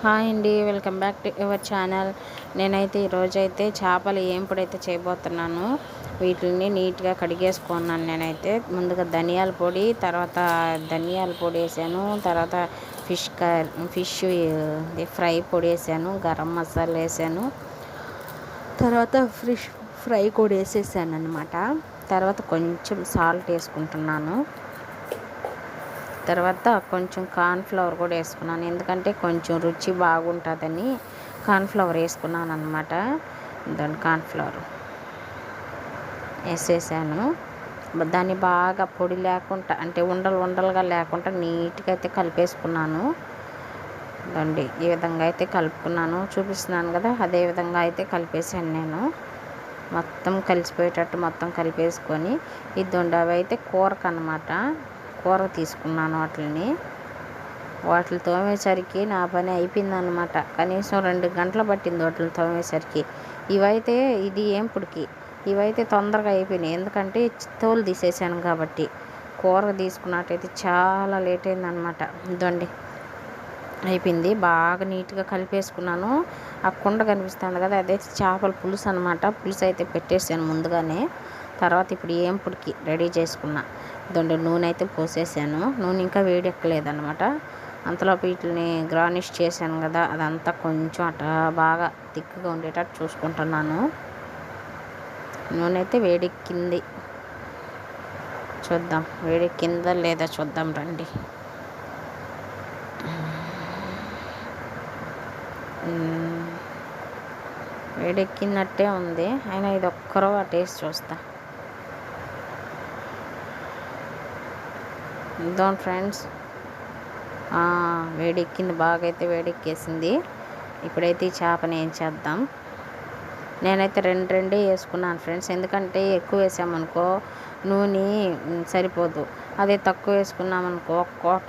Hi అండి, welcome back to your channel. నేనైతే ఈరోజైతే చేపలు ఏంపుడైతే చేయబోతున్నాను. వీటిని నీట్గా కడిగేసుకున్నాను. నేనైతే ముందుగా ధనియాల పొడి, తర్వాత ధనియాల పొడి వేసాను, తర్వాత ఫిష్ ఫ్రై పొడి వేసాను, గరం మసాలా వేసాను, తర్వాత ఫిష్ ఫ్రై కూడా వేసేసాను అనమాట. తర్వాత కొంచెం సాల్ట్ వేసుకుంటున్నాను. తర్వాత కొంచెం కార్న్ఫ్లవర్ కూడా వేసుకున్నాను, ఎందుకంటే కొంచెం రుచి బాగుంటుందని కార్న్ఫ్లవర్ వేసుకున్నాను అనమాట. దాని కార్న్ఫ్లవర్ వేసేసాను. దాన్ని బాగా పొడి లేకుండా, అంటే ఉండలుగా లేకుండా నీట్గా అయితే కలిపేసుకున్నాను. దండి ఈ విధంగా అయితే కలుపుకున్నాను, చూపిస్తున్నాను కదా, అదే విధంగా అయితే కలిపేసాను నేను. మొత్తం కలిసిపోయేటట్టు మొత్తం కలిపేసుకొని ఈ దొండవి అయితే కూరకు కూర తీసుకున్నాను. వాటిని తోమేసరికి నా పని అయిపోయిందనమాట. కనీసం 2 గంటలు పట్టింది వాటిని తోమేసరికి. ఇది ఏంపుడికి ఇవైతే తొందరగా అయిపోయినాయి, ఎందుకంటే తోలు తీసేసాను కాబట్టి. కూర తీసుకున్నట్టయితే చాలా లేట్ అయిందనమాట. ఇదండి అయిపోయింది, బాగా నీట్గా కలిపేసుకున్నాను. ఆ కుండ కనిపిస్తుంది కదా, అదే చేపల పులుసు అనమాట. పులుసు అయితే పెట్టేసాను ముందుగానే. తర్వాత ఇప్పుడు ఏంపుడికి రెడీ చేసుకున్నా. నూనె అయితే పోసేసాను. నూనె ఇంకా వేడెక్కలేదనమాట. అంతలో వీటిని గార్నిష్ చేశాను కదా, అదంతా కొంచెం అట్లా బాగా తిక్కుగా ఉండేటట్టు చూసుకుంటున్నాను. నూనె అయితే వేడెక్కింది, చూద్దాం వేడెక్కిందా లేదా చూద్దాం రండి. వేడెక్కినట్టే ఉంది, అయినా ఇది ఒక్కరో ఆ టేస్ట్ చూస్తా. ఇద్దాం ఫ్రెండ్స్, వేడెక్కింది, బాగా అయితే వేడెక్కేసింది. ఇప్పుడైతే ఈ చేపని ఏం చేద్దాం. నేనైతే రెండే వేసుకున్నాను ఫ్రెండ్స్, ఎందుకంటే ఎక్కువ వేసామనుకో నూనె సరిపోదు. అదే తక్కువ వేసుకున్నామనుకో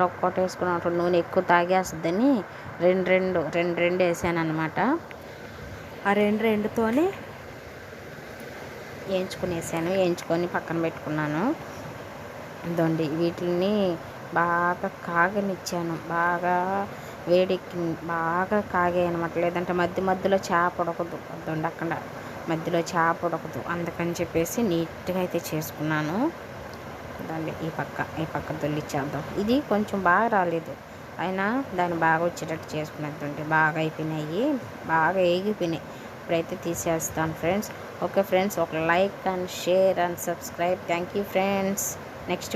ఒక్కోటి వేసుకున్నప్పుడు నూనె ఎక్కువ తాగేస్తుందని రెండు వేసాను అనమాట. ఆ రెండుతోనే వేయించుకొని పక్కన పెట్టుకున్నాను. ఇదండి వీటిని బాగా కాగనిచ్చాను, బాగా వేడెక్కింది, బాగా కాగాయి అనమాట. లేదంటే మధ్యలో చేప ఉడకదు. అదండి అక్కడ మధ్యలో చేప ఉడకదు, అందుకని చెప్పేసి నీట్గా అయితే చేసుకున్నాను. దాన్ని ఈ పక్క దొల్లిచ్చేద్దాం. ఇది కొంచెం బాగా రాలేదు, అయినా దాన్ని బాగా వచ్చేటట్టు చేసుకున్నట్టుంటే బాగా అయిపోయినాయి, బాగా ఏగిపోయినాయి. ఇప్పుడైతే తీసేస్తాను ఫ్రెండ్స్. ఓకే ఫ్రెండ్స్, ఒక like and share and subscribe. Thank you friends. Next